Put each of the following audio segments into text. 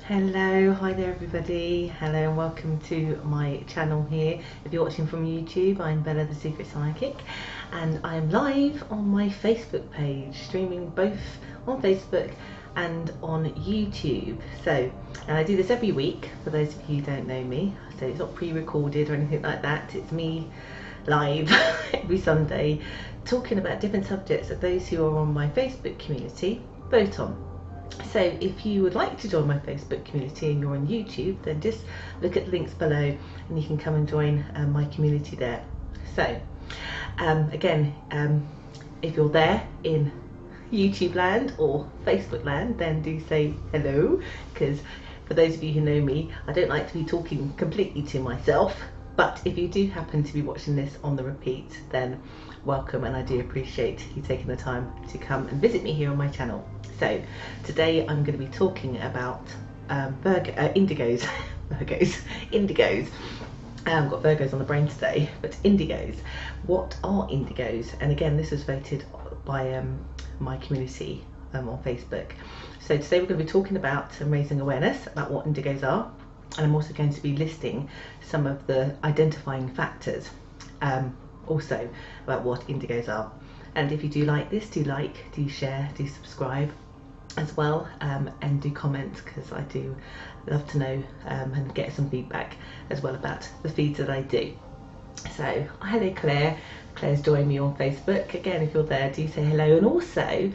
Hello, hi there everybody. Hello and welcome to my channel here. If you're watching from YouTube, I'm Bella the Secret Psychic and I'm live on my Facebook page, streaming both on Facebook and on YouTube. So, and I do this every week for those of you who don't know me. So it's not pre-recorded or anything like that. It's me live every Sunday talking about different subjects that those who are on my Facebook community vote on. So if you would like to join my Facebook community and you're on YouTube, then just look at the links below and you can come and join my community there. So again, if you're there in YouTube land or Facebook land, then do say hello, because for those of you who know me, I don't like to be talking completely to myself. But if you do happen to be watching this on the repeat, then welcome, and I do appreciate you taking the time to come and visit me here on my channel. So today I'm going to be talking about indigos. Indigos. I've got Virgos on the brain today, but indigos. What are indigos? And again, this was voted by my community on Facebook. So today we're going to be talking about and raising awareness about what indigos are. And I'm also going to be listing some of the identifying factors also about what indigos are. And if you do like this, do like, do share, do subscribe as well, and do comment, because I do love to know and get some feedback as well about the feeds that I do. So hello Claire. Claire's joined me on Facebook. Again, if you're there, do say hello. And also,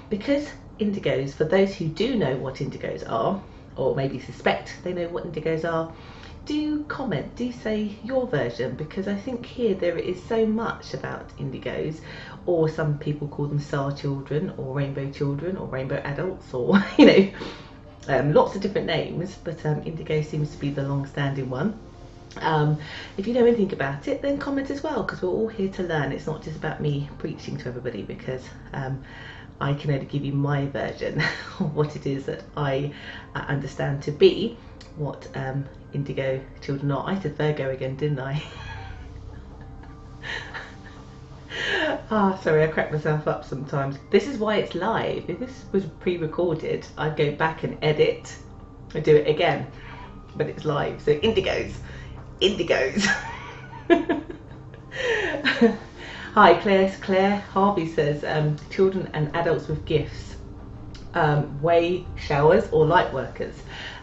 because indigos, for those who do know what indigos are, or maybe suspect they know what indigos are, do comment, do say your version, because I think here there is so much about indigos, or some people call them star children or rainbow adults, or you know, lots of different names, but indigo seems to be the long-standing one. If you know anything about it, then comment as well, because we're all here to learn. It's not just about me preaching to everybody, because I can only give you my version of what it is that I understand to be what indigo children are. I said Virgo again, didn't I? Sorry, I crack myself up sometimes. This is why it's live. If this was pre-recorded, I'd go back and edit and do it again, but it's live. So indigos. Hi Claire Harvey says children and adults with gifts, way showers or light workers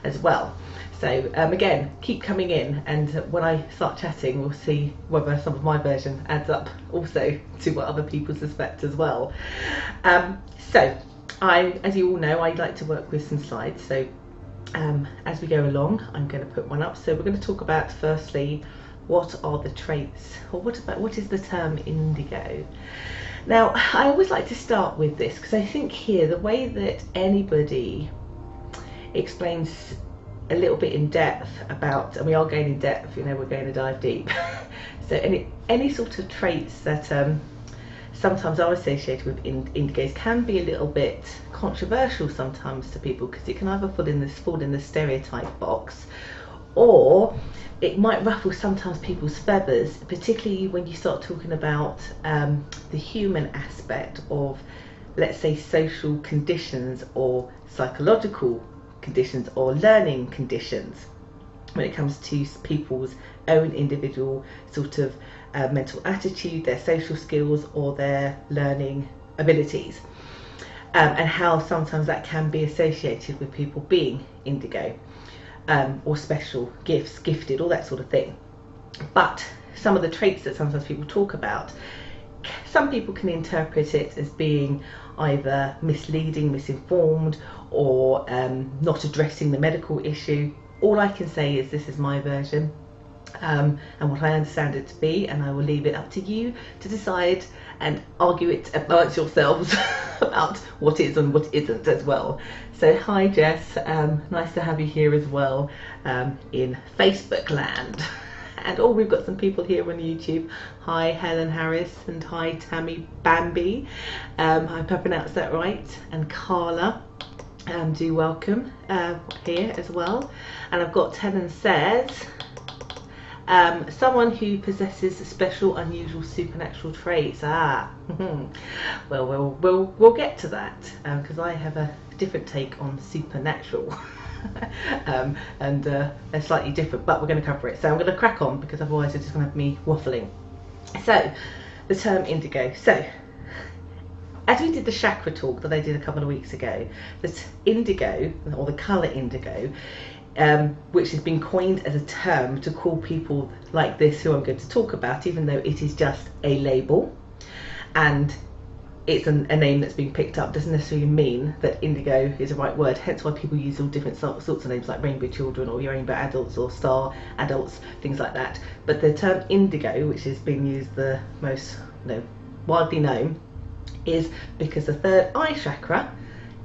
as well. So again, keep coming in, and when I start chatting, we'll see whether some of my version adds up also to what other people suspect as well. So as you all know, I like to work with some slides. So as we go along, I'm going to put one up. So we're going to talk about, firstly, what are the traits, or what is the term indigo? Now, I always like to start with this, because I think here the way that anybody explains a little bit in depth about, and we are going in depth, you know, we're going to dive deep. So any sort of traits that sometimes are associated with indigos can be a little bit controversial sometimes to people, because it can either fall in the stereotype box, or it might ruffle sometimes people's feathers, particularly when you start talking about the human aspect of, let's say, social conditions or psychological conditions or learning conditions, when it comes to people's own individual sort of mental attitude, their social skills, or their learning abilities, and how sometimes that can be associated with people being indigo. Or special gifts, gifted, all that sort of thing. But some of the traits that sometimes people talk about, some people can interpret it as being either misleading, misinformed, or not addressing the medical issue. All I can say is this is my version, and what I understand it to be, and I will leave it up to you to decide and argue it amongst yourselves about what is and what isn't as well. So hi Jess, nice to have you here as well in Facebook land. And we've got some people here on YouTube. Hi Helen Harris, and hi Tammy Bambi, I hope I pronounced that right, and Carla, do welcome here as well. And I've got Helen says, someone who possesses special, unusual, supernatural traits. Well, we'll get to that, because I have a different take on supernatural. and they're slightly different, but we're going to cover it. So I'm going to crack on, because otherwise it's just going to have me waffling. So the term indigo. So as we did the chakra talk that I did a couple of weeks ago, this indigo, or the colour indigo, which has been coined as a term to call people like this who I'm going to talk about, even though it is just a label and it's a name that's been picked up, doesn't necessarily mean that indigo is the right word. Hence why people use all different sorts of names, like rainbow children or rainbow adults or star adults, things like that. But the term indigo, which is being used the most widely known, is because the third eye chakra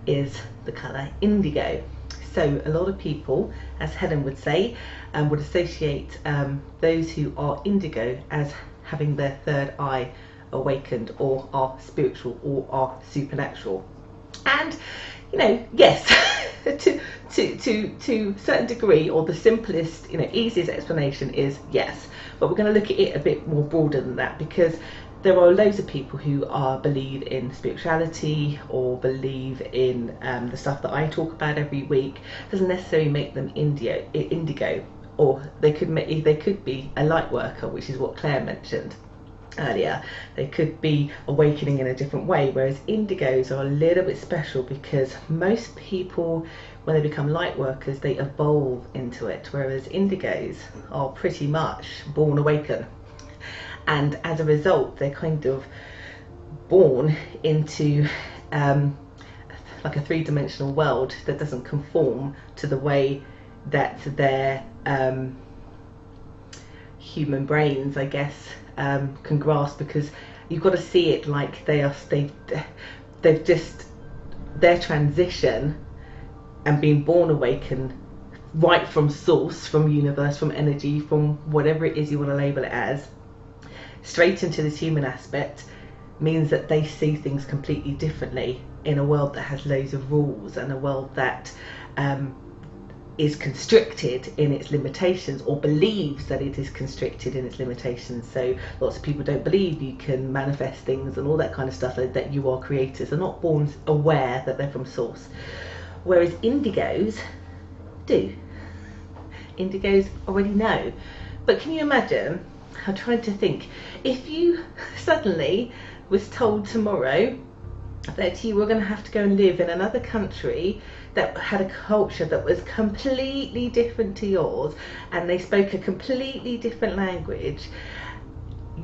is the colour indigo. So a lot of people, as Helen would say, would associate those who are indigo as having their third eye awakened, or are spiritual, or are supernatural. And yes, to a certain degree, or the simplest, easiest explanation is yes. But we're going to look at it a bit more broader than that, because there are loads of people who believe in spirituality, or believe in the stuff that I talk about every week. Doesn't necessarily make them indigo, or they could be a light worker, which is what Claire mentioned earlier. They could be awakening in a different way, whereas indigos are a little bit special, because most people, when they become light workers, they evolve into it, whereas indigos are pretty much born awakened. And as a result, they're kind of born into like a three-dimensional world that doesn't conform to the way that their human brains, I guess, can grasp, because you've got to see it like they've just, their transition and being born awakened right from source, from universe, from energy, from whatever it is you want to label it as, straight into this human aspect, means that they see things completely differently in a world that has loads of rules, and a world that is constricted in its limitations, or believes that it is constricted in its limitations. So lots of people don't believe you can manifest things and all that kind of stuff, that you are creators. They're not born aware that they're from source, whereas indigos do. Indigos already know. But can you imagine, I'm trying to think, if you suddenly was told tomorrow that you were going to have to go and live in another country that had a culture that was completely different to yours, and they spoke a completely different language,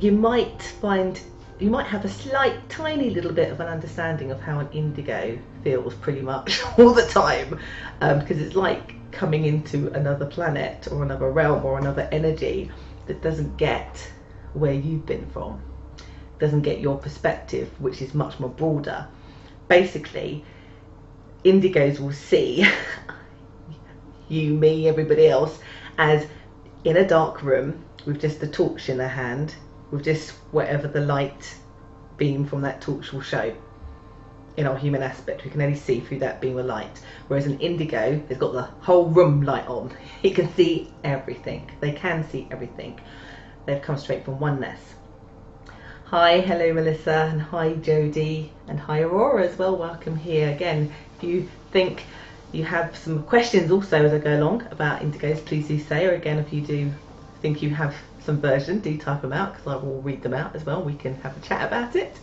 you might have a slight, tiny little bit of an understanding of how an indigo feels pretty much all the time, because it's like coming into another planet, or another realm, or another energy that doesn't get where you've been from, doesn't get your perspective, which is much more broader. Basically, indigos will see you, me, everybody else, as in a dark room with just a torch in their hand, with just whatever the light beam from that torch will show. In our human aspect, we can only see through that beam of light, whereas an indigo has got the whole room light on. It can see everything. They can see everything. They've come straight from oneness. Hi, hello Melissa, and hi Jodie, and hi Aurora as well. Welcome here again. If you think you have some questions also as I go along about indigos, please do say, or again, if you do think you have some version, do type them out, because I will read them out as well. We can have a chat about it.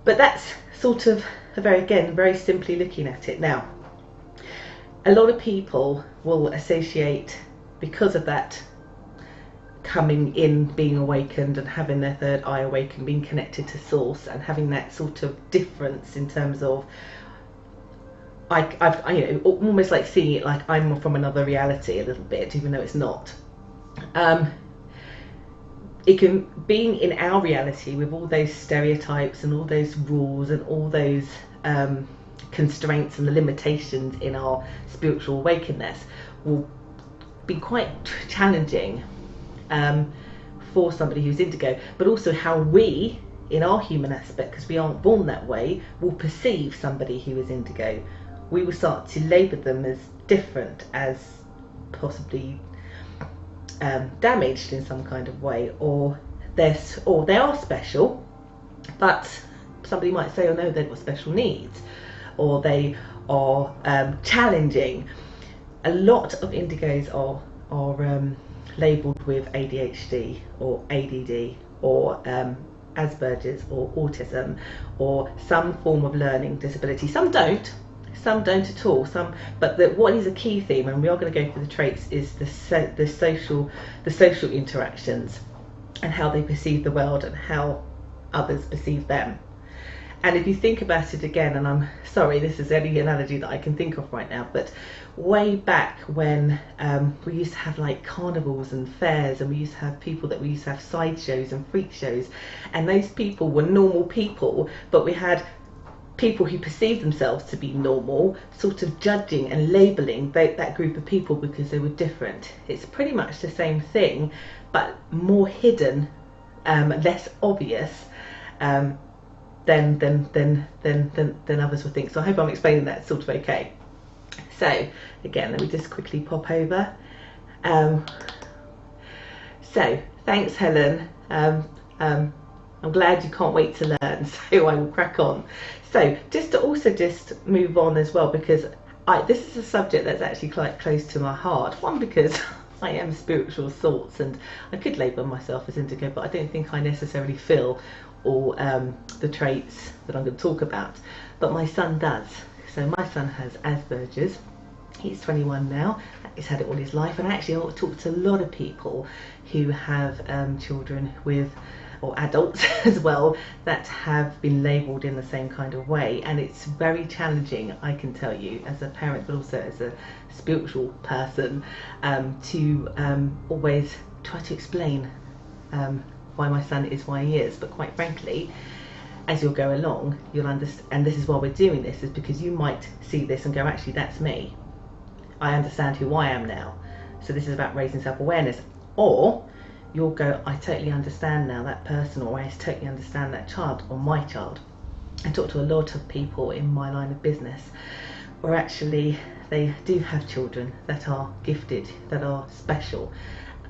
But that's sort of very simply looking at it. Now, a lot of people will associate, because of that coming in, being awakened, and having their third eye awakened, being connected to source, and having that sort of difference in terms of, I've almost like seeing it like I'm from another reality a little bit, even though it's not. It can, being in our reality with all those stereotypes and all those rules and all those constraints and the limitations in our spiritual awakeness, will be quite challenging for somebody who's indigo. But also how we, in our human aspect, because we aren't born that way, will perceive somebody who is indigo. We will start to label them as different, as possibly damaged in some kind of way, or they are special, but somebody might say, oh no, they've got special needs, or they are challenging. a lot of indigos are labelled with ADHD or ADD or Asperger's or autism or some form of learning disability. Some don't at all. But what is a key theme, and we are going to go through the traits, is the social interactions and how they perceive the world and how others perceive them. And if you think about it again, and I'm sorry, this is any analogy that I can think of right now, but way back when we used to have like carnivals and fairs, and we used to have people that we used to have sideshows and freak shows, and those people were normal people, but we had people who perceived themselves to be normal, sort of judging and labelling that group of people because they were different. It's pretty much the same thing, but more hidden, less obvious than others would think. So I hope I'm explaining that sort of okay. So again, let me just quickly pop over. So thanks, Helen. I'm glad you can't wait to learn, so I will crack on. So just to move on as well, because this is a subject that's actually quite close to my heart. One, because I am spiritual sorts, and I could label myself as indigo, but I don't think I necessarily feel all the traits that I'm going to talk about. But my son does. So my son has Asperger's. He's 21 now. He's had it all his life, and actually I talk to a lot of people who have children with, or adults as well, that have been labelled in the same kind of way, and it's very challenging, I can tell you, as a parent but also as a spiritual person, to always try to explain why my son is why he is. But quite frankly, as you'll go along, you'll understand, and this is why we're doing this, is because you might see this and go, actually that's me, I understand who I am now. So this is about raising self-awareness. Or you'll go, I totally understand now that person, or I totally understand that child, or my child. I talk to a lot of people in my line of business where actually they do have children that are gifted, that are special,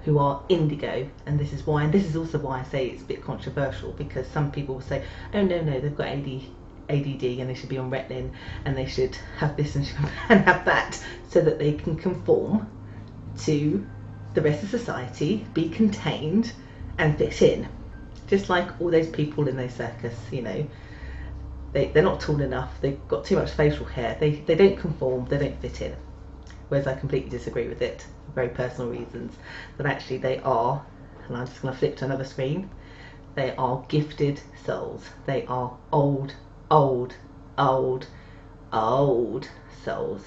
who are indigo, and this is why, and this is also why I say it's a bit controversial, because some people will say, oh no, they've got ADD and they should be on Ritalin and they should have this and have that, so that they can conform to the rest of society, be contained and fit in. Just like all those people in those circus, you know, they're not tall enough, they've got too much facial hair, they don't conform, they don't fit in. Whereas I completely disagree with it, for very personal reasons, that actually they are, and I'm just going to flip to another screen, they are gifted souls. They are old souls.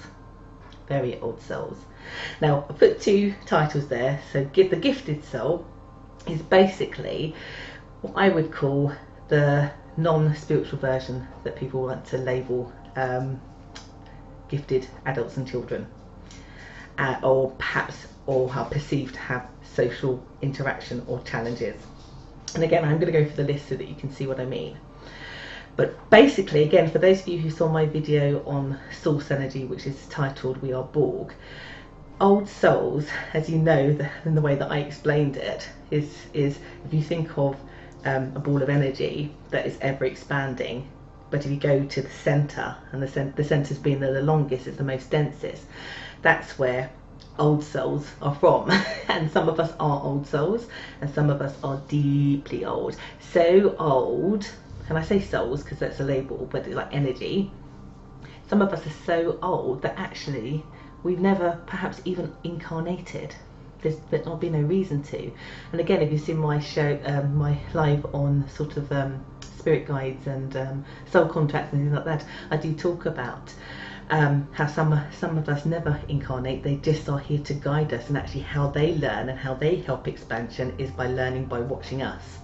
Very old souls. Now, I put two titles there. So the gifted soul is basically what I would call the non-spiritual version that people want to label gifted adults and children, or are perceived to have social interaction or challenges. And again, I'm going to go for the list so that you can see what I mean. But basically, again, for those of you who saw my video on source energy, which is titled We Are Borg, old souls, as you know, in the way that I explained it, is if you think of a ball of energy that is ever expanding, but if you go to the centre, and the centre's being the longest, it's the most densest, that's where old souls are from. And some of us are old souls, and some of us are deeply old. So old, and I say souls because that's a label, but it's like energy. Some of us are so old that actually we've never perhaps even incarnated. There's not been no reason to. And again, if you've seen my show, my live on sort of spirit guides and soul contracts and things like that, I do talk about how some of us never incarnate. They just are here to guide us, and actually how they learn and how they help expansion is by learning by watching us.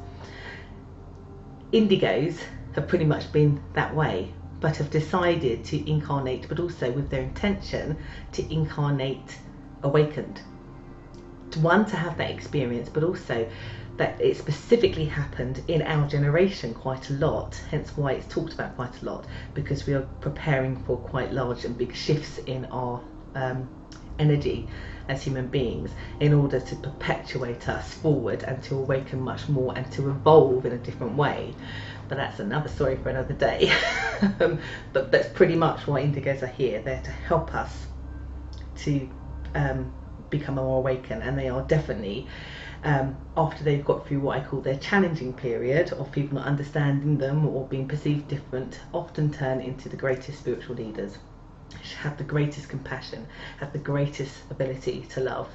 Indigos have pretty much been that way, but have decided to incarnate, but also with their intention to incarnate awakened. To have that experience, but also that it specifically happened in our generation quite a lot, hence why it's talked about quite a lot, because we are preparing for quite large and big shifts in our energy as human beings in order to perpetuate us forward and to awaken much more and to evolve in a different way. But that's another story for another day. But that's pretty much why indigos are here. They're to help us to become more awakened, and they are definitely, after they've got through what I call their challenging period of people not understanding them or being perceived different, often turn into the greatest spiritual leaders, have the greatest compassion, have the greatest ability to love,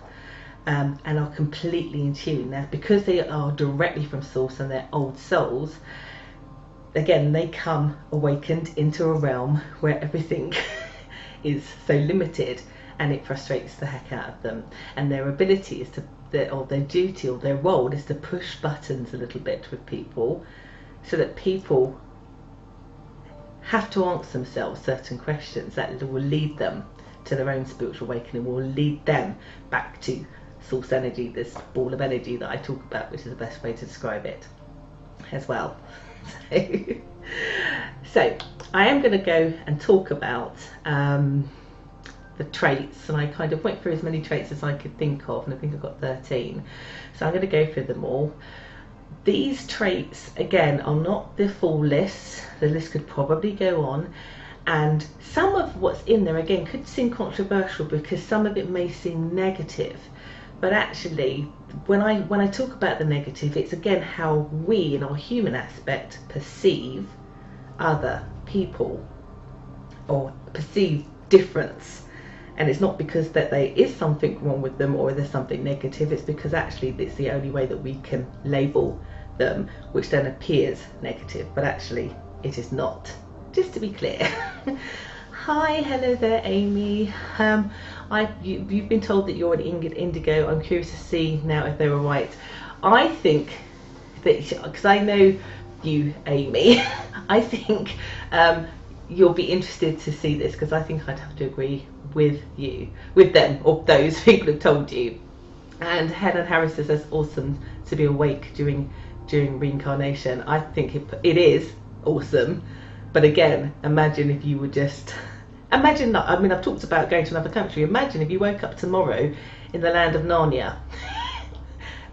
and are completely in tune. Now, because they are directly from source and they're old souls, again, they come awakened into a realm where everything is so limited, and it frustrates the heck out of them. And their ability is to, or their duty or their role is to push buttons a little bit with people, so that people have to answer themselves certain questions that will lead them to their own spiritual awakening, will lead them back to source energy, this ball of energy that I talk about, which is the best way to describe it as well. So I am going to go and talk about the traits, and I kind of went through as many traits as I could think of, and I think I've got 13, so I'm going to go through them all. These traits, again, are not the full list. The list could probably go on, and some of what's in there, again, could seem controversial because some of it may seem negative, but actually when I talk about the negative, it's again how we in our human aspect perceive other people or perceive difference. And it's not because that there is something wrong with them or there's something negative, it's because actually it's the only way that we can label them, which then appears negative, but actually it is not, just to be clear. Hi, hello there, Amy. You've been told that you're an indigo. I'm curious to see now if they were right. I think that, because I know you, Amy, I think you'll be interested to see this, because I think I'd have to agree with you, with them, or those people have told you. And Helen Harris says it's awesome to be awake during reincarnation. I think it is awesome, but again, imagine if you were just, imagine not, I mean, I've talked about going to another country. Imagine if you woke up tomorrow in the land of Narnia.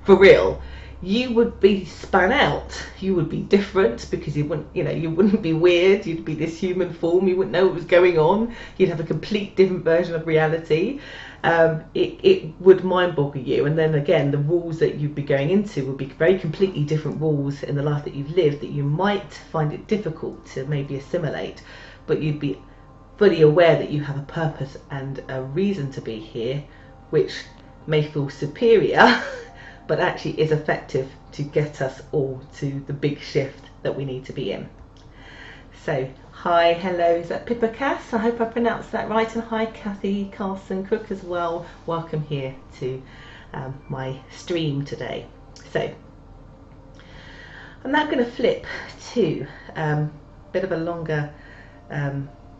For real. You would be spun out. You would be different, because you wouldn't be weird. You'd be this human form. You wouldn't know what was going on. You'd have a complete different version of reality. It would mind boggle you. And then again, the rules that you'd be going into would be very completely different rules in the life that you've lived, that you might find it difficult to maybe assimilate, but you'd be fully aware that you have a purpose and a reason to be here, which may feel superior, but actually is effective to get us all to the big shift that we need to be in. So, hi, hello, is that Pippa Cass? I hope I pronounced that right. And hi, Kathy Carson Cook as well. Welcome here to my stream today. So, I'm now going to flip to a bit of a longer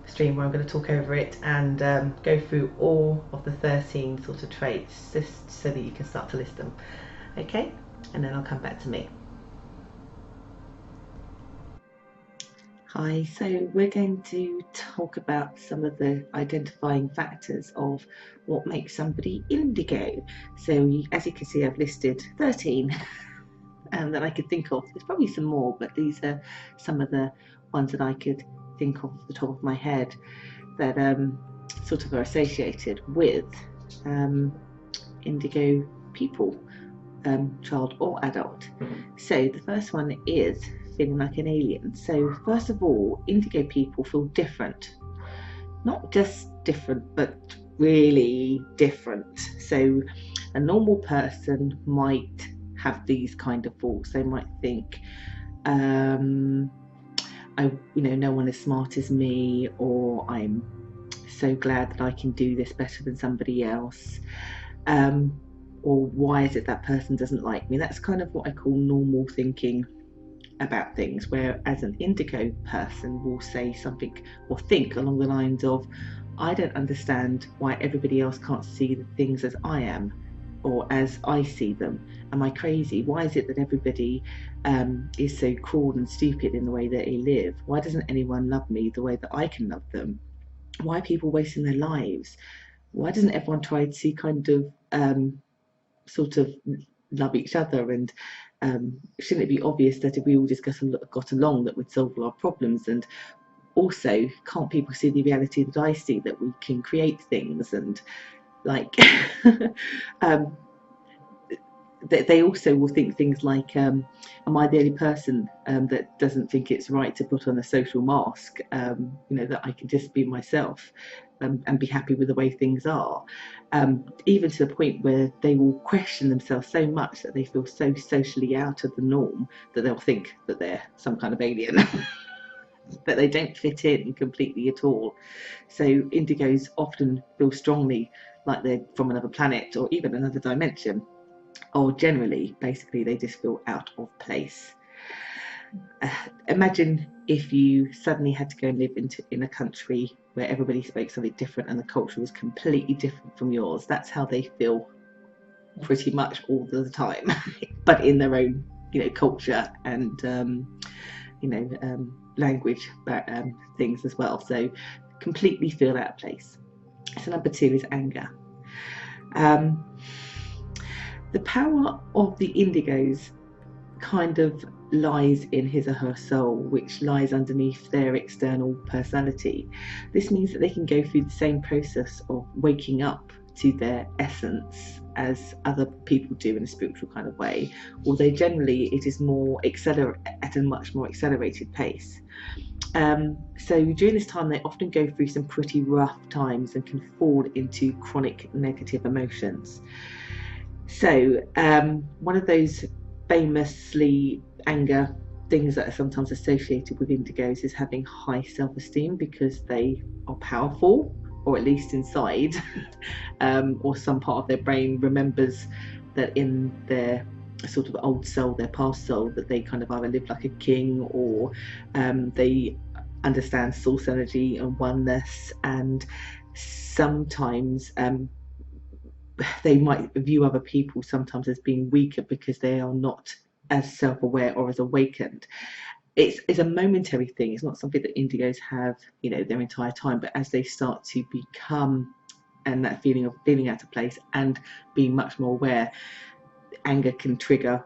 stream where I'm going to talk over it and go through all of the 13 sort of traits, just so that you can start to list them. Okay, and then I'll come back to me. Hi, so we're going to talk about some of the identifying factors of what makes somebody indigo. So as you can see, I've listed 13 that I could think of. There's probably some more, but these are some of the ones that I could think of off the top of my head that sort of are associated with indigo people, child or adult. So the first one is feeling like an alien. So first of all, indigo people feel different, not just different, but really different. So a normal person might have these kind of thoughts. They might think, no one as smart as me, or I'm so glad that I can do this better than somebody else, or why is it that person doesn't like me? That's kind of what I call normal thinking about things, where as an indigo person will say something or think along the lines of, I don't understand why everybody else can't see the things as I am or as I see them. Am I crazy? Why is it that everybody is so cruel and stupid in the way that they live? Why doesn't anyone love me the way that I can love them? Why are people wasting their lives? Why doesn't everyone try to kind of sort of love each other? And shouldn't it be obvious that if we all just got along, that would solve all our problems? And also, can't people see the reality that I see, that we can create things? And like they also will think things like, am I the only person that doesn't think it's right to put on a social mask, that I can just be myself and be happy with the way things are, even to the point where they will question themselves so much that they feel so socially out of the norm that they'll think that they're some kind of alien. But they don't fit in completely at all. So indigos often feel strongly like they're from another planet or even another dimension, or generally, basically, they just feel out of place. Imagine if you suddenly had to go and live in a country where everybody spoke something different and the culture was completely different from yours. That's how they feel pretty much all the time, but in their own, culture and language things as well. So completely feel out of place. So number 2 is anger. The power of the indigos kind of lies in his or her soul, which lies underneath their external personality. This means that they can go through the same process of waking up to their essence as other people do in a spiritual kind of way, although generally it is more at a much more accelerated pace. So during this time they often go through some pretty rough times and can fall into chronic negative emotions. So one of those famously anger things that are sometimes associated with indigos is having high self-esteem because they are powerful, or at least inside, or some part of their brain remembers that in their sort of old soul, their past soul, that they kind of either live like a king, or they understand source energy and oneness, and sometimes they might view other people sometimes as being weaker because they are not as self-aware or as awakened. It's a momentary thing. It's not something that indigos have, their entire time, but as they start to become, and that feeling of feeling out of place and being much more aware, anger can trigger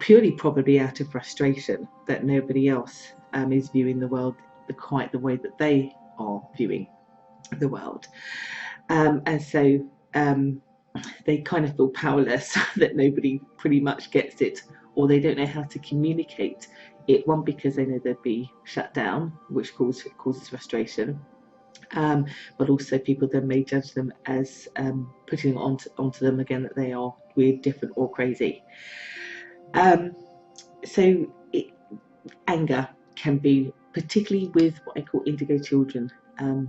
purely probably out of frustration that nobody else is viewing the world quite the way that they are viewing the world. And so they kind of feel powerless, that nobody pretty much gets it, or they don't know how to communicate it. One, because they know they'd be shut down, which causes frustration, but also people then may judge them as putting onto them again that they are weird, different, or crazy. Anger can be, particularly with what I call indigo children,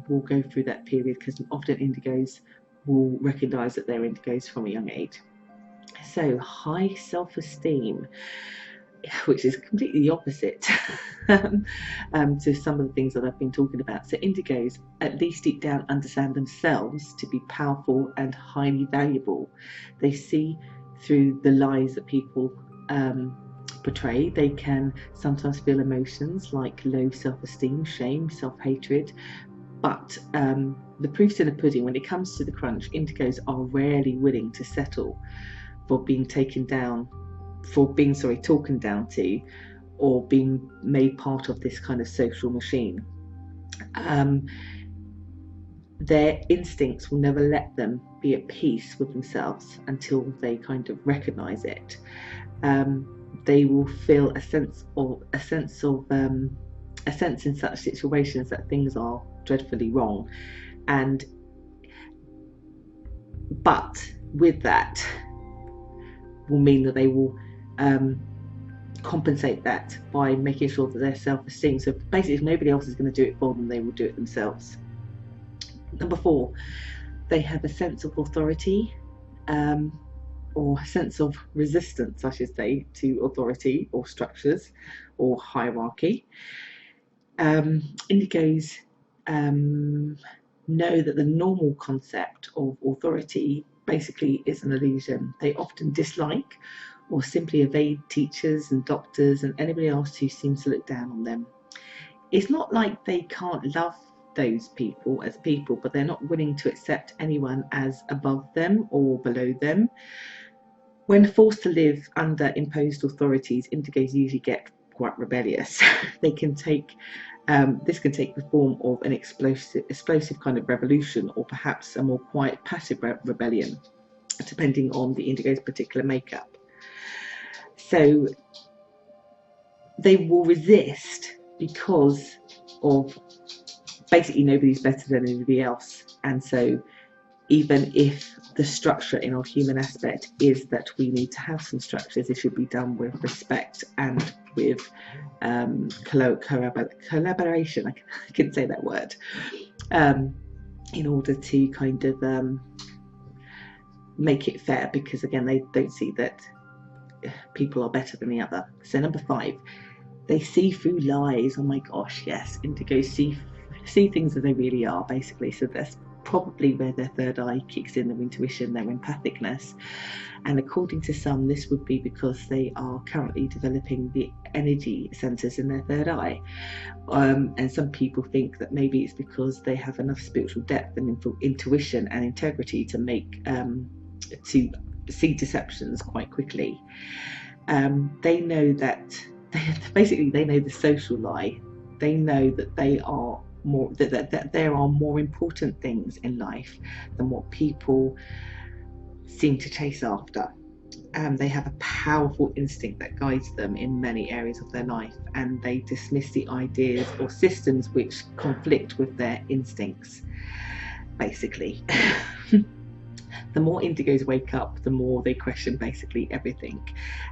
will go through that period, because often indigos will recognise that they're indigos from a young age. So high self-esteem, which is completely the opposite to some of the things that I've been talking about. So indigos, at least deep down, understand themselves to be powerful and highly valuable. They see through the lies that people portray. They can sometimes feel emotions like low self-esteem, shame, self-hatred, but the proof's in the pudding. When it comes to the crunch, indigos are rarely willing to settle for being taken down to, or being made part of this kind of social machine. Their instincts will never let them be at peace with themselves until they kind of recognize it. They will feel a sense in such situations that things are dreadfully wrong, but with that will mean that they will compensate that by making sure that their self-esteem, so basically if nobody else is going to do it for them, they will do it themselves. Number 4, they have a sense of authority, or a sense of resistance, I should say, to authority or structures or hierarchy. Indigos know that the normal concept of authority basically is an illusion. They often dislike or simply evade teachers and doctors and anybody else who seems to look down on them. It's not like they can't love those people as people, but they're not willing to accept anyone as above them or below them. When forced to live under imposed authorities, indigos usually get quite rebellious. They can take This can take the form of an explosive kind of revolution, or perhaps a more quiet, passive rebellion, depending on the indigo's particular makeup. So they will resist because of basically nobody's better than anybody else, and so even if the structure in our human aspect is that we need to have some structures, it should be done with respect and with collaboration. I can say that word, in order to kind of make it fair, because again, they don't see that people are better than the other. So number 5, they see through lies. Oh my gosh, yes, indigos see things as they really are, basically. So that's probably where their third eye kicks in, their intuition, their empathicness. And according to some, this would be because they are currently developing the energy centers in their third eye. And some people think that maybe it's because they have enough spiritual depth and intuition and integrity to make to see deceptions quite quickly. They know that they know the social lie. They know that they are more that there are more important things in life than what people seem to chase after. They have a powerful instinct that guides them in many areas of their life, and they dismiss the ideas or systems which conflict with their instincts, basically. The more indigos wake up, the more they question basically everything,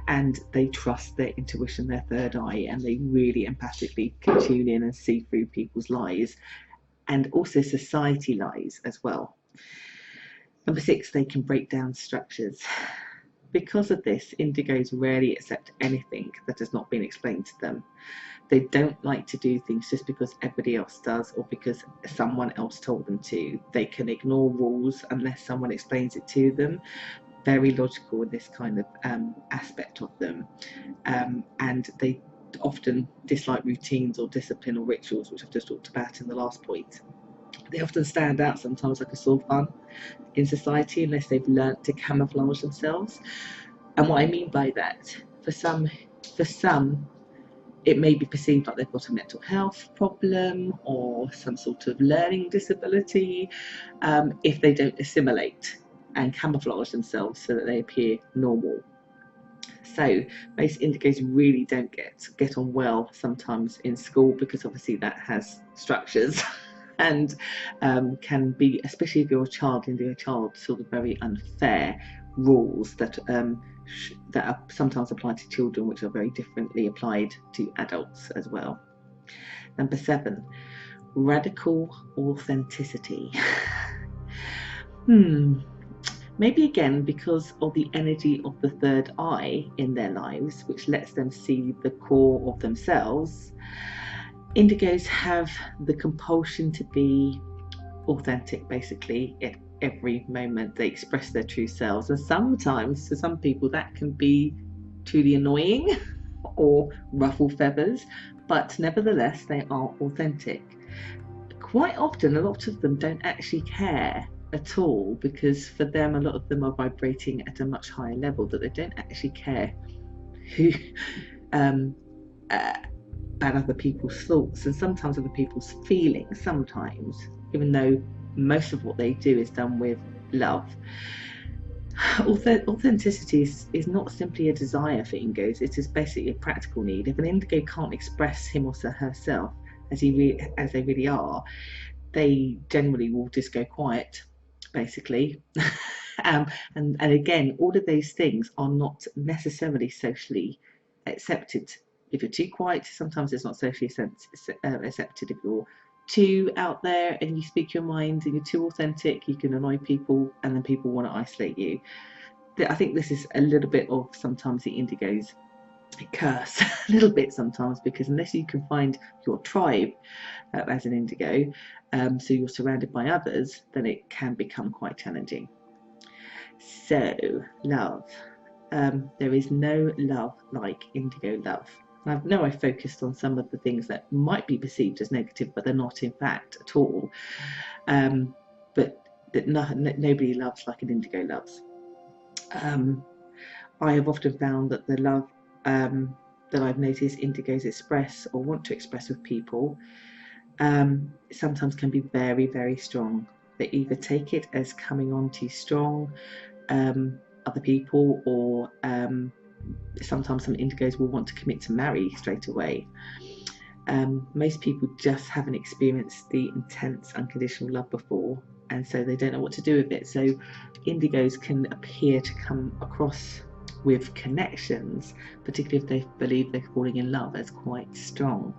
and they trust their intuition, their third eye, and they really empathically can tune in and see through people's lies, and also society lies as well. Number 6, they can break down structures. Because of this, indigos rarely accept anything that has not been explained to them. They don't like to do things just because everybody else does or because someone else told them to. They can ignore rules unless someone explains it to them. Very logical in this kind of aspect of them. And they often dislike routines or discipline or rituals, which I've just talked about in the last point. They often stand out sometimes like a sore thumb in society unless they've learnt to camouflage themselves. And what I mean by that, for some, it may be perceived like they've got a mental health problem or some sort of learning disability if they don't assimilate and camouflage themselves so that they appear normal. So most indigos really don't get on well sometimes in school, because obviously that has structures and can be, especially if you're a child, indigo child, sort of very unfair rules that are sometimes applied to children, which are very differently applied to adults as well. Number 7, radical authenticity. Maybe again because of the energy of the third eye in their lives, which lets them see the core of themselves. Indigos have the compulsion to be authentic, basically. At every moment they express their true selves, and sometimes for some people that can be truly annoying or ruffle feathers, but nevertheless they are authentic. Quite often a lot of them don't actually care at all, because for them a lot of them are vibrating at a much higher level, that they don't actually care who about other people's thoughts and sometimes other people's feelings, sometimes, even though most of what they do is done with love. Authenticity is not simply a desire for indigos, it is basically a practical need. If an indigo can't express him or herself as they really are, they generally will just go quiet, basically. And again, all of those things are not necessarily socially accepted. If you're too quiet, sometimes it's not socially accepted. If you're too out there and you speak your mind and you're too authentic, you can annoy people, and then people want to isolate you. I think this is a little bit of sometimes the indigos curse, a little bit sometimes, because unless you can find your tribe as an indigo, so you're surrounded by others, then it can become quite challenging. So love, there is no love like indigo love. I know I focused on some of the things that might be perceived as negative, but they're not in fact at all. But nobody loves like an indigo loves. I have often found that the love that I've noticed indigos express or want to express with people sometimes can be very, very strong. They either take it as coming on too strong, other people, or sometimes some indigos will want to commit to marry straight away. Most people just haven't experienced the intense unconditional love before, and so they don't know what to do with it. So indigos can appear to come across with connections, particularly if they believe they're falling in love, as quite strong.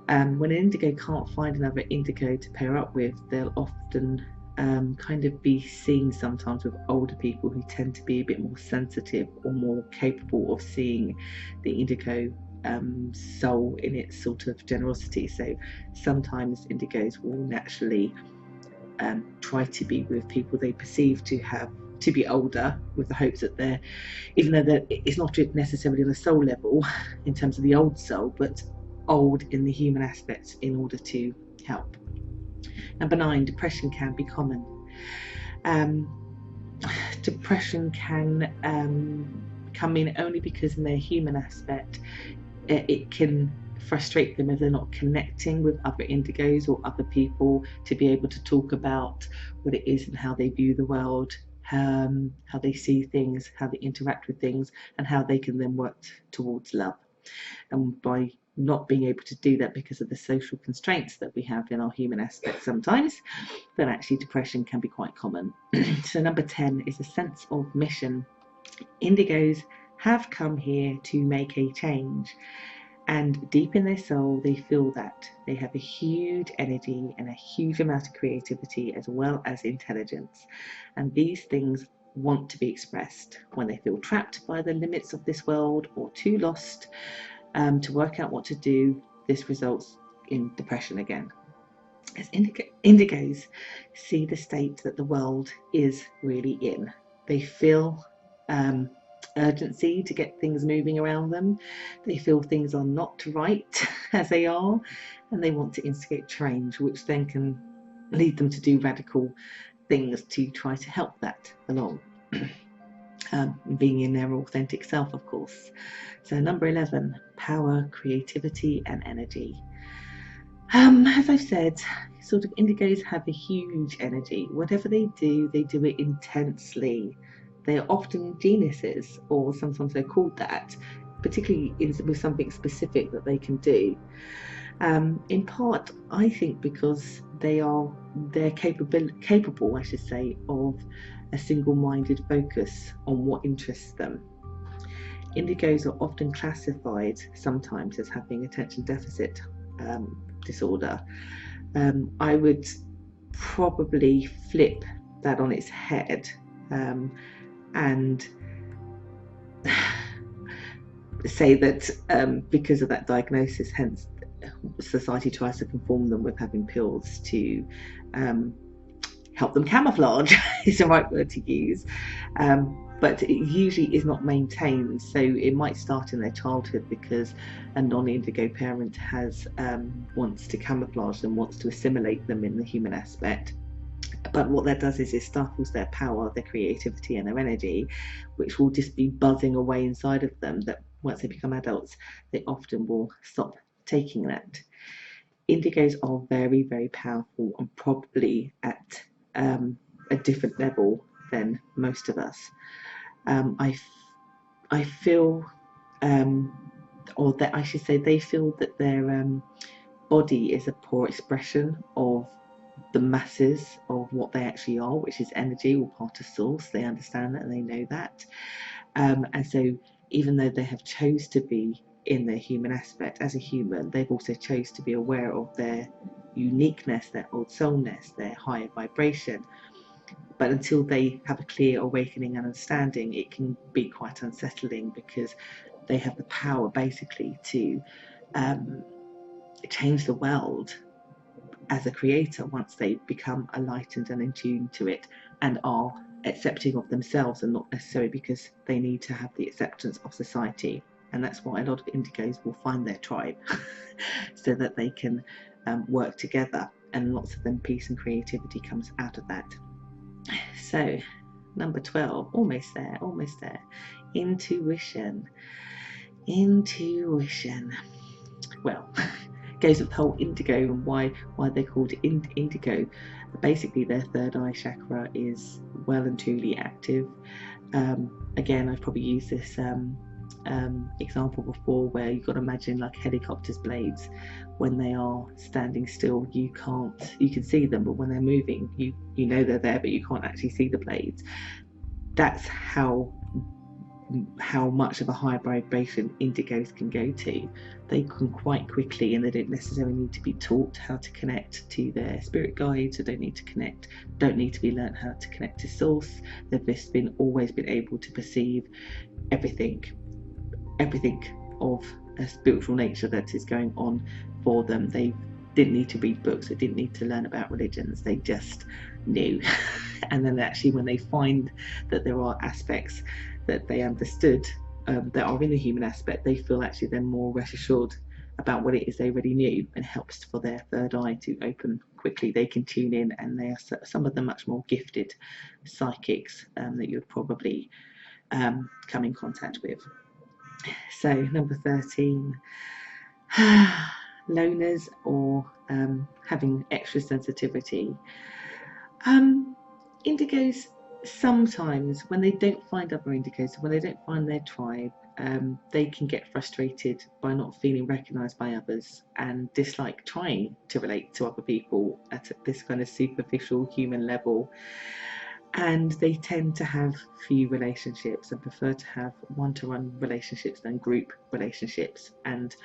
When an indigo can't find another indigo to pair up with, they'll often kind of be seen sometimes with older people who tend to be a bit more sensitive or more capable of seeing the indigo soul in its sort of generosity. So sometimes indigos will naturally try to be with people they perceive to be older, with the hopes that they're, even though it's not necessarily on a soul level in terms of the old soul, but old in the human aspect, in order to help. Number 9, depression can be common. Depression can come in only because in their human aspect it can frustrate them if they're not connecting with other indigos or other people to be able to talk about what it is and how they view the world, how they see things, how they interact with things, and how they can then work towards love. And by not being able to do that because of the social constraints that we have in our human aspect sometimes, then actually depression can be quite common. So number 10 is a sense of mission. Indigos have come here to make a change, and deep in their soul they feel that they have a huge energy and a huge amount of creativity as well as intelligence, and these things want to be expressed. When they feel trapped by the limits of this world or too lost to work out what to do, this results in depression again. As indigos see the state that the world is really in, they feel urgency to get things moving around them. They feel things are not right as they are, and they want to instigate change, which then can lead them to do radical things to try to help that along. Being in their authentic self, of course. So number 11, power, creativity and energy. As I've said, sort of indigos have a huge energy. Whatever they do it intensely. They are often geniuses, or sometimes they're called that, particularly with something specific that they can do. In part, I think because they're capable, I should say, of a single-minded focus on what interests them. Indigos are often classified sometimes as having attention deficit disorder. I would probably flip that on its head and say that because of that diagnosis, hence society tries to conform them with having pills to help them camouflage is the right word to use, but it usually is not maintained. So it might start in their childhood because a non-indigo parent wants to camouflage them, wants to assimilate them in the human aspect. But what that does is it stifles their power, their creativity and their energy, which will just be buzzing away inside of them, that once they become adults they often will stop taking that. Indigos are very, very powerful and probably at a different level than most of us. I feel, or that I should say, they feel that their body is a poor expression of the masses of what they actually are, which is energy or part of source. They understand that and they know that. And so even though they have chose to be in their human aspect as a human, they've also chose to be aware of their uniqueness, their old soulness, their higher vibration. But until they have a clear awakening and understanding, it can be quite unsettling, because they have the power basically to change the world as a creator once they become enlightened and in tune to it and are accepting of themselves, and not necessarily because they need to have the acceptance of society. And that's why a lot of indigos will find their tribe so that they can work together, and lots of them peace and creativity comes out of that. So number 12, almost there, intuition. Intuition. Well, goes with the whole indigo and why they're called indigo. Basically, their third eye chakra is well and truly active. Again, I've probably used this example before, where you've got to imagine like helicopters' blades. When they are standing still, you can see them, but when they're moving, you know they're there, but you can't actually see the blades. That's how much of a high vibration indigos can go to. They can quite quickly, and they don't necessarily need to be taught how to connect to their spirit guides, or don't need to be learnt how to connect to source. They've just always been able to perceive everything of a spiritual nature that is going on for them. They didn't need to read books, they didn't need to learn about religions, they just knew. And then actually when they find that there are aspects that they understood that are in the human aspect, they feel actually then more reassured about what it is they already knew, and helps for their third eye to open quickly. They can tune in, and they are some of them much more gifted psychics that you'd probably come in contact with. So number 13, loners or having extra sensitivity. Indigos, sometimes when they don't find other indigos, when they don't find their tribe, they can get frustrated by not feeling recognised by others, and dislike trying to relate to other people at this kind of superficial human level. And they tend to have few relationships and prefer to have one-to-one relationships than group relationships, and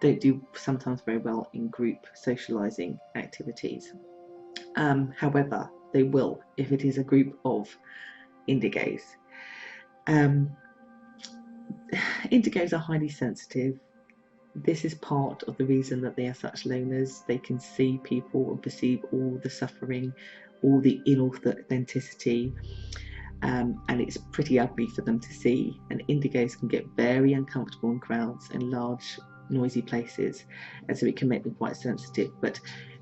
don't do sometimes very well in group socializing activities. However, they will if it is a group of indigos. Indigos are highly sensitive. This is part of the reason that they are such loners. They can see people and perceive all the suffering, all the inauthenticity, and it's pretty ugly for them to see. And indigos can get very uncomfortable in crowds and large noisy places, and so it can make them quite sensitive, but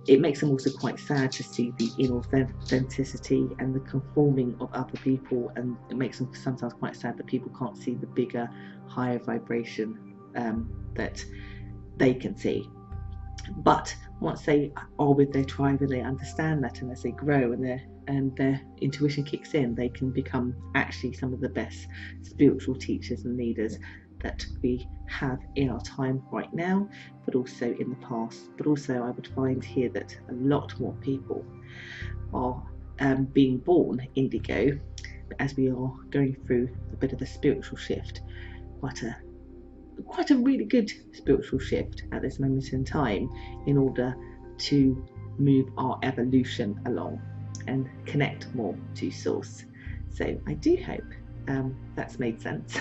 it makes them also quite sad to see the inauthenticity and the conforming of other people, and it makes them sometimes quite sad that people can't see the bigger, higher vibration that they can see. But once they are with their tribe and they understand that, and as they grow and their intuition kicks in, they can become actually some of the best spiritual teachers and leaders that we have in our time right now, but also in the past. But also I would find here that a lot more people are being born indigo as we are going through a bit of a spiritual shift, quite a really good spiritual shift at this moment in time, in order to move our evolution along and connect more to source. So I do hope that's made sense.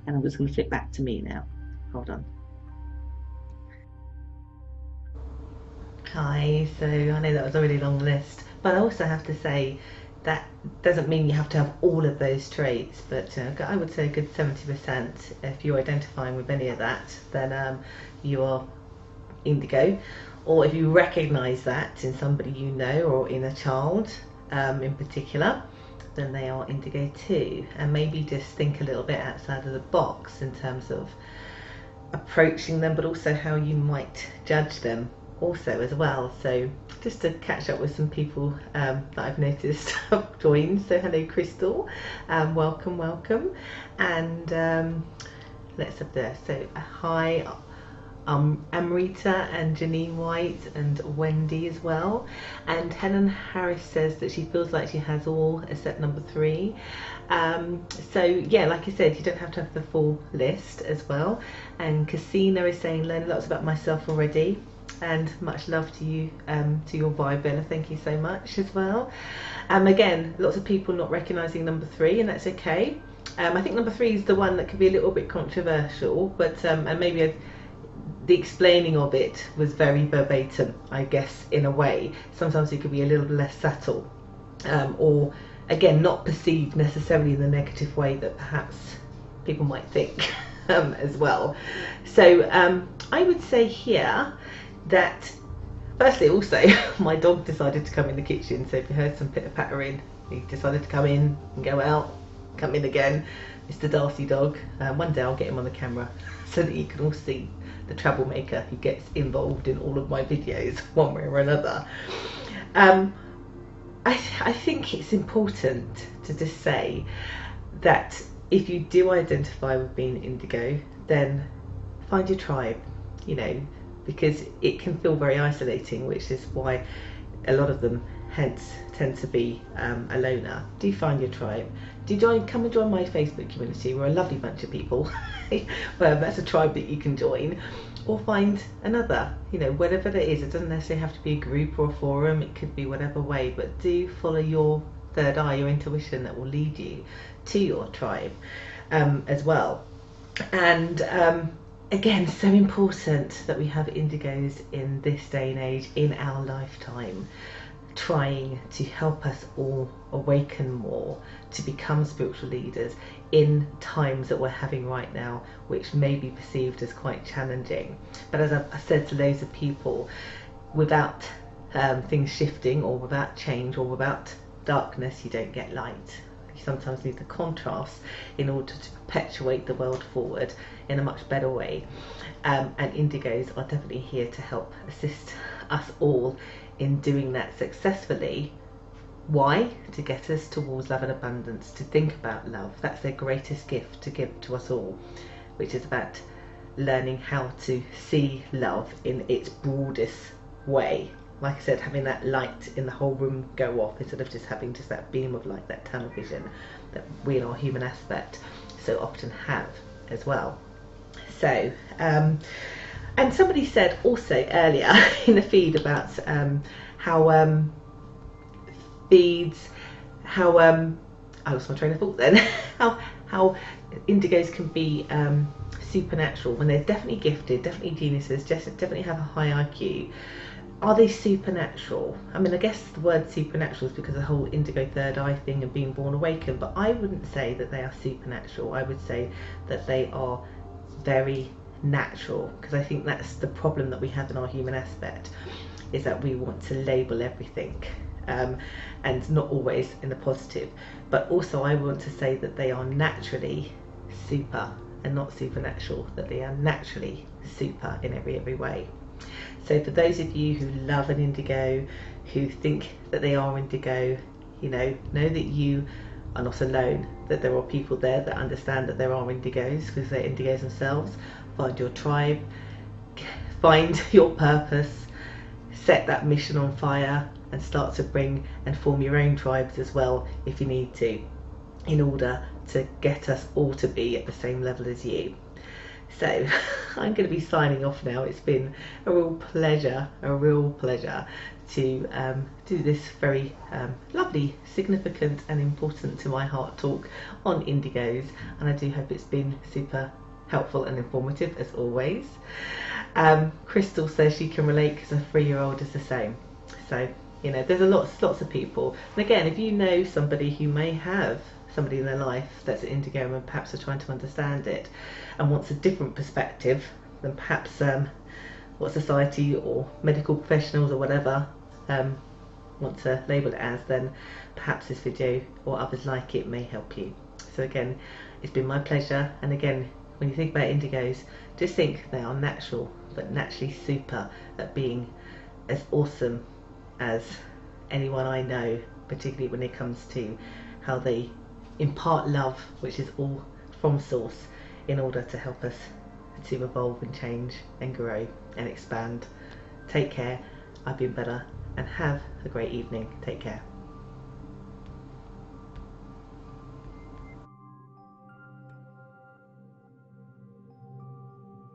And I'm just going to flip back to me now. Hold on. Hi, so I know that was a really long list, but I also have to say that doesn't mean you have to have all of those traits, but I would say a good 70%. If you're identifying with any of that, then you are indigo. Or if you recognise that in somebody you know, or in a child in particular, then they are indigo too. And maybe just think a little bit outside of the box in terms of approaching them, but also how you might judge them also as well. So just to catch up with some people that I've noticed have joined. So hello Crystal, welcome, and let's have there. So hi Amrita and Janine White and Wendy as well. And Helen Harris says that she feels like she has all except number 3. So yeah, like I said, you don't have to have the full list as well. And Casino is saying, learning lots about myself already, and much love to you, to your vibe, Bella. Thank you so much as well. Again, lots of people not recognizing number 3, and that's okay. I think number 3 is the one that could be a little bit controversial, but and maybe the explaining of it was very verbatim, I guess, in a way. Sometimes it could be a little less subtle, or again, not perceived necessarily in the negative way that perhaps people might think as well. So I would say here that, firstly, also my dog decided to come in the kitchen, so if you heard some pitter pattering, he decided to come in and go out, come in again. It's the Darcy dog. One day I'll get him on the camera so that you can all see the troublemaker who gets involved in all of my videos one way or another. I think it's important to just say that if you do identify with being indigo, then find your tribe, you know, because it can feel very isolating, which is why a lot of them hence tend to be a loner. Do find your tribe. Come and join my Facebook community. We're a lovely bunch of people. Well, that's a tribe that you can join, or find another, you know, whatever it is. It doesn't necessarily have to be a group or a forum. It could be whatever way, but do follow your third eye, your intuition, that will lead you to your tribe as well. And again, so important that we have indigos in this day and age, in our lifetime, trying to help us all awaken more, to become spiritual leaders in times that we're having right now, which may be perceived as quite challenging. But as I said to loads of people, without things shifting, or without change, or without darkness, you don't get light. You sometimes need the contrast in order to perpetuate the world forward in a much better way. And indigos are definitely here to help assist us all in doing that successfully. Why? To get us towards love and abundance, to think about love. That's their greatest gift to give to us all, which is about learning how to see love in its broadest way. Like I said, having that light in the whole room go off, instead of just having just that beam of light, that tunnel vision that we in our human aspect so often have as well. So, and somebody said also earlier in the feed about how beads, how I lost my train of thought then, how indigos can be supernatural, when they're definitely gifted, definitely geniuses, definitely have a high IQ. Are they supernatural? I mean, I guess the word supernatural is because of the whole indigo third eye thing and being born awakened, but I wouldn't say that they are supernatural. I would say that they are very natural, because I think that's the problem that we have in our human aspect, is that we want to label everything, and not always in the positive. But also I want to say that they are naturally super and not supernatural, that they are naturally super in every way. So for those of you who love an indigo, who think that they are indigo, you know that you are not alone, that there are people there that understand that there are indigos, because they're indigos themselves. Find your tribe, find your purpose, set that mission on fire, and start to bring and form your own tribes as well if you need to, in order to get us all to be at the same level as you. So I'm going to be signing off now. It's been a real pleasure to do this very lovely, significant and important to my heart talk on indigos, and I do hope it's been super helpful and informative as always. Crystal says she can relate because a 3-year-old is the same. So, you know, there's lots of people. And again, if you know somebody who may have somebody in their life that's an indigo and perhaps are trying to understand it and wants a different perspective than perhaps what society or medical professionals or whatever want to label it as, then perhaps this video or others like it may help you. So again, it's been my pleasure. And again, when you think about indigos, just think they are natural, but naturally super at being as awesome as anyone I know, particularly when it comes to how they impart love, which is all from source, in order to help us to evolve and change and grow and expand. Take care. I've been better, and have a great evening. Take care.